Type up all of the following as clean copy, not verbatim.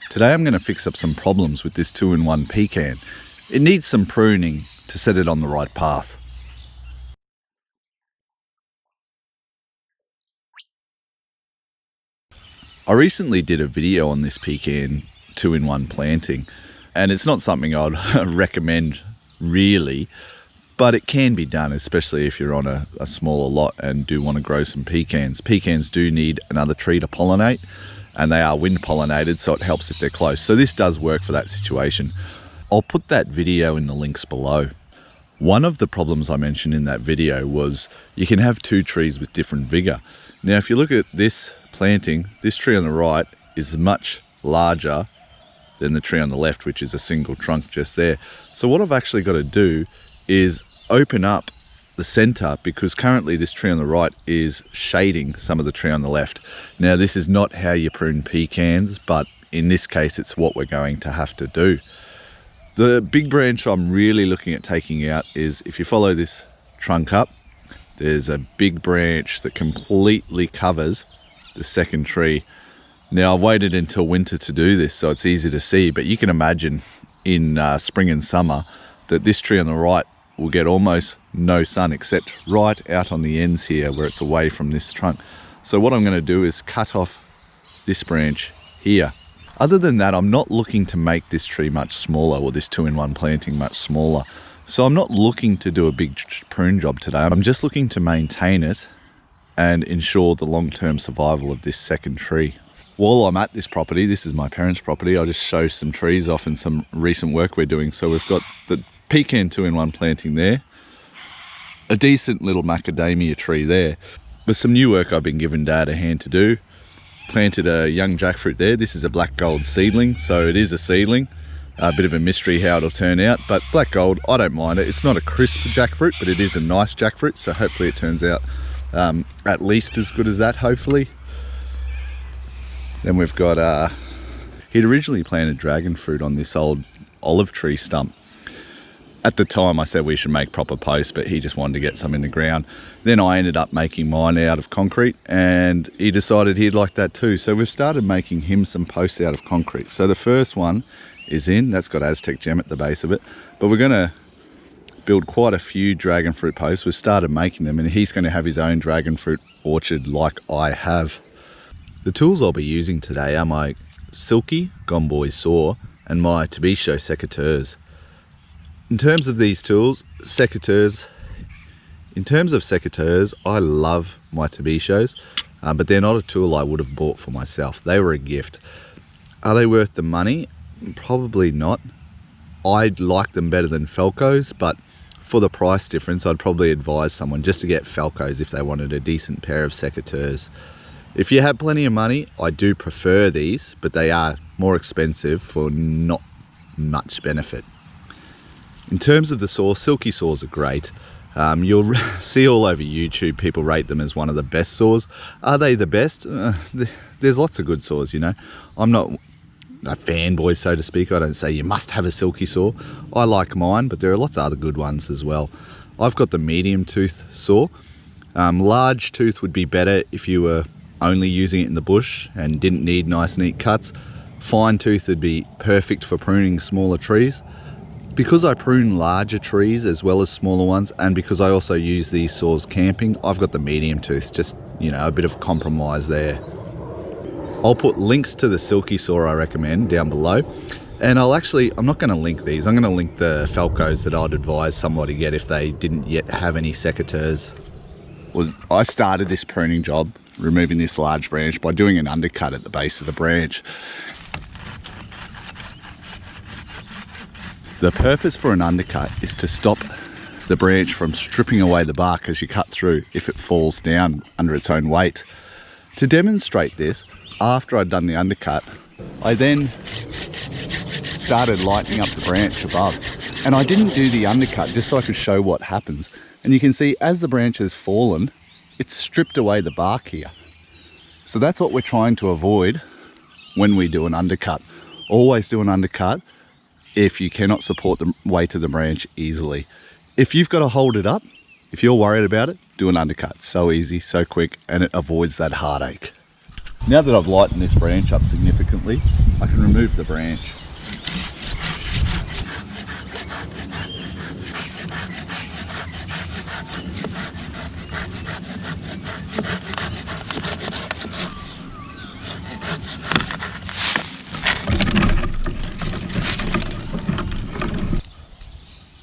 Today I'm going to fix up some problems with this 2-in-1 pecan. It needs some pruning to set it on the right path. I recently did a video on this pecan 2-in-1 planting, and it's not something I'd recommend really, but it can be done, especially if you're on a smaller lot and do want to grow some pecans. Pecans do need another tree to pollinate, and they are wind pollinated, so it helps if they're close. So this does work for that situation. I'll put that video in the links below. One of the problems I mentioned in that video was you can have two trees with different vigor. Now, if you look at this planting, this tree on the right is much larger than the tree on the left, which is a single trunk just there. So what I've actually got to do is open up the center, because currently this tree on the right is shading some of the tree on the left. Now, this is not how you prune pecans, but in this case it's what we're going to have to do. The big branch I'm really looking at taking out is, if you follow this trunk up, there's a big branch that completely covers the second tree. Now, I've waited until winter to do this, so it's easy to see, but you can imagine in spring and summer that this tree on the right will get almost no sun, except right out on the ends here where it's away from this trunk. So what I'm going to do is cut off this branch here. Other than that, I'm not looking to make this tree much smaller, or this 2-in-1 planting much smaller. So I'm not looking to do a big prune job today. I'm just looking to maintain it and ensure the long-term survival of this second tree. While I'm at this property, this is my parents' property, I'll just show some trees off and some recent work we're doing. So we've got the pecan 2-in-1 planting there, a decent little macadamia tree there. With some new work I've been giving Dad a hand to do. Planted a young jackfruit there. This is a black gold seedling, so it is a seedling. A bit of a mystery how it'll turn out, but black gold, I don't mind it. It's not a crisp jackfruit, but it is a nice jackfruit, so hopefully it turns out at least as good as that, hopefully. Then we've got, he'd originally planted dragon fruit on this old olive tree stump. At the time I said we should make proper posts, but he just wanted to get some in the ground. Then I ended up making mine out of concrete, and he decided he'd like that too. So we've started making him some posts out of concrete. So the first one is in, that's got Aztec gem at the base of it. But we're gonna build quite a few dragon fruit posts. We've started making them, and he's gonna have his own dragon fruit orchard like I have. The tools I'll be using today are my Silky Gomboy saw and my Tabicho secateurs. In terms of these tools, secateurs, I love my Tabichos, but they're not a tool I would have bought for myself. They were a gift. Are they worth the money? Probably not. I'd like them better than Falcos, but for the price difference, I'd probably advise someone just to get Falcos if they wanted a decent pair of secateurs. If you have plenty of money, I do prefer these, but they are more expensive for not much benefit. In terms of the saw, Silky saws are great. You'll see all over YouTube people rate them as one of the best saws. Are they the best? There's lots of good saws, you know. I'm not a fanboy, so to speak. I don't say you must have a Silky saw. I like mine, but there are lots of other good ones as well. I've got the medium tooth saw. Large tooth would be better if you were only using it in the bush and didn't need nice neat cuts. Fine tooth would be perfect for pruning smaller trees. Because I prune larger trees as well as smaller ones, and because I also use these saws camping, I've got the medium tooth, just, you know, a bit of compromise there. I'll put links to the Silky saw I recommend down below, and I'm not going to link these. I'm going to link the Falcos that I'd advise somebody to get if they didn't yet have any secateurs. Well, I started this pruning job, removing this large branch, by doing an undercut at the base of the branch. The purpose for an undercut is to stop the branch from stripping away the bark as you cut through if it falls down under its own weight. To demonstrate this, after I'd done the undercut, I then started lightening up the branch above. And I didn't do the undercut just so I could show what happens. And you can see as the branch has fallen, it's stripped away the bark here. So that's what we're trying to avoid when we do an undercut. Always do an undercut if you cannot support the weight of the branch easily. If you've got to hold it up, if you're worried about it, do an undercut. So easy, so quick, and it avoids that heartache. Now that I've lightened this branch up significantly, I can remove the branch.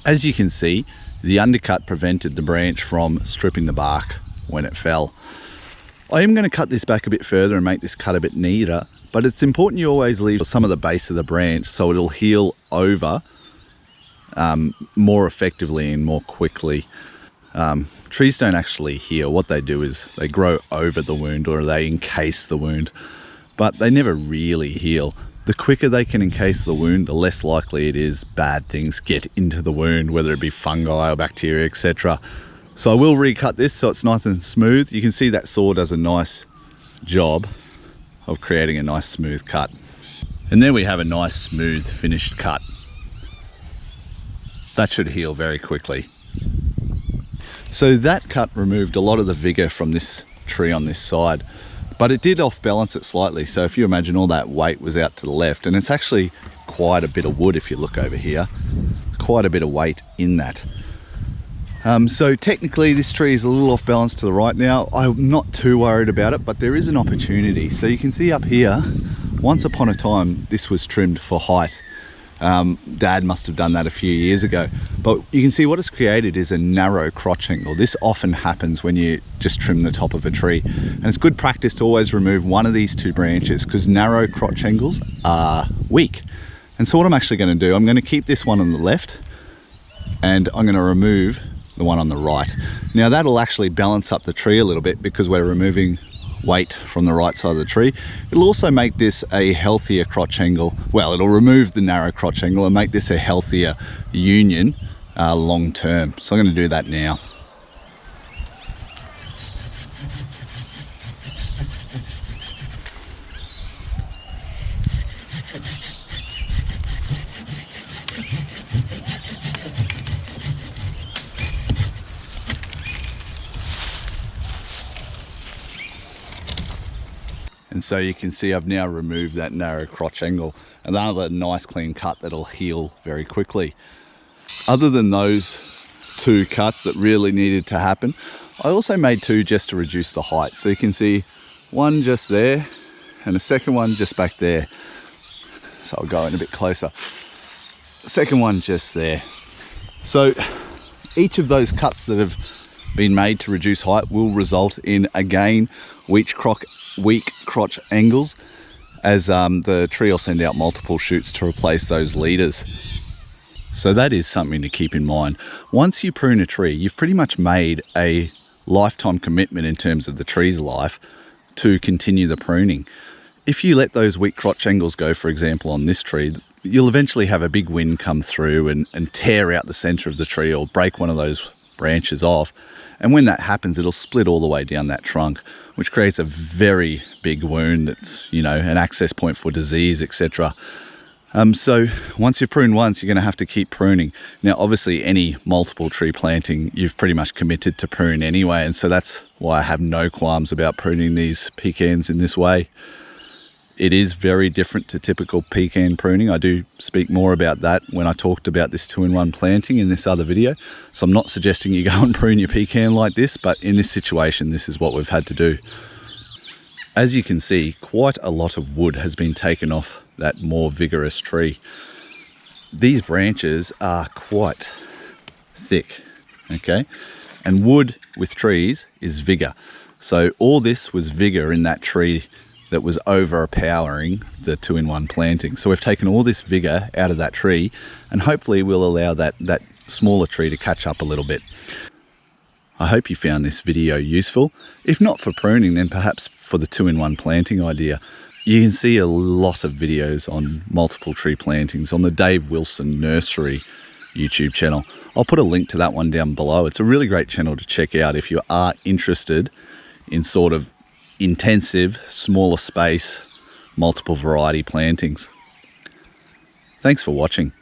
As you can see, the undercut prevented the branch from stripping the bark when it fell. I am going to cut this back a bit further and make this cut a bit neater, but it's important you always leave some of the base of the branch so it'll heal over more effectively and more quickly. Trees don't actually heal. What they do is they grow over the wound or they encase the wound, but they never really heal. The quicker they can encase the wound, the less likely it is bad things get into the wound, whether it be fungi or bacteria, etc. So I will recut this so it's nice and smooth. You can see that saw does a nice job of creating a nice smooth cut. And there we have a nice smooth finished cut. That should heal very quickly. So that cut removed a lot of the vigor from this tree on this side, but it did off balance it slightly. So if you imagine all that weight was out to the left, and it's actually quite a bit of wood if you look over here, quite a bit of weight in that. So technically this tree is a little off balance to the right now. I'm not too worried about it, but there is an opportunity. So you can see up here, once upon a time, this was trimmed for height. Dad must have done that a few years ago, but you can see what it's created is a narrow crotch angle. This often happens when you just trim the top of a tree, and it's good practice to always remove one of these two branches because narrow crotch angles are weak. And so what I'm actually going to do, I'm going to keep this one on the left and I'm going to remove the one on the right. Now that'll actually balance up the tree a little bit because we're removing weight from the right side of the tree. It'll also make this a healthier crotch angle. Well, it'll remove the narrow crotch angle and make this a healthier union long term. So I'm going to do that now. And so you can see I've now removed that narrow crotch angle. Another nice clean cut that'll heal very quickly. Other than those two cuts that really needed to happen, I also made two just to reduce the height. So you can see one just there and a second one just back there. So I'll go in a bit closer. Second one just there. So each of those cuts that have been made to reduce height will result in, again, weak crotch angles, as the tree will send out multiple shoots to replace those leaders. So that is something to keep in mind. Once you prune a tree, you've pretty much made a lifetime commitment in terms of the tree's life to continue the pruning. If you let those weak crotch angles go, for example, on this tree, you'll eventually have a big wind come through and tear out the center of the tree or break one of those branches off. And when that happens, it'll split all the way down that trunk, which creates a very big wound that's, you know, an access point for disease, etc. So once you prune once, you're going to have to keep pruning. Now, obviously, any multiple tree planting, you've pretty much committed to prune anyway. And so that's why I have no qualms about pruning these pecans in this way. It is very different to typical pecan pruning. I do speak more about that when I talked about this 2-in-1 planting in this other video. So I'm not suggesting you go and prune your pecan like this, but in this situation, this is what we've had to do. As you can see, quite a lot of wood has been taken off that more vigorous tree. These branches are quite thick, okay? And wood with trees is vigor. So all this was vigor in that tree that was overpowering the 2-in-1 planting. So we've taken all this vigor out of that tree, and hopefully we'll allow that smaller tree to catch up a little bit. I hope you found this video useful. If not for pruning, then perhaps for the 2-in-1 planting idea. You can see a lot of videos on multiple tree plantings on the Dave Wilson Nursery YouTube channel. I'll put a link to that one down below. It's a really great channel to check out if you are interested in sort of intensive, smaller space, multiple variety plantings. Thanks for watching.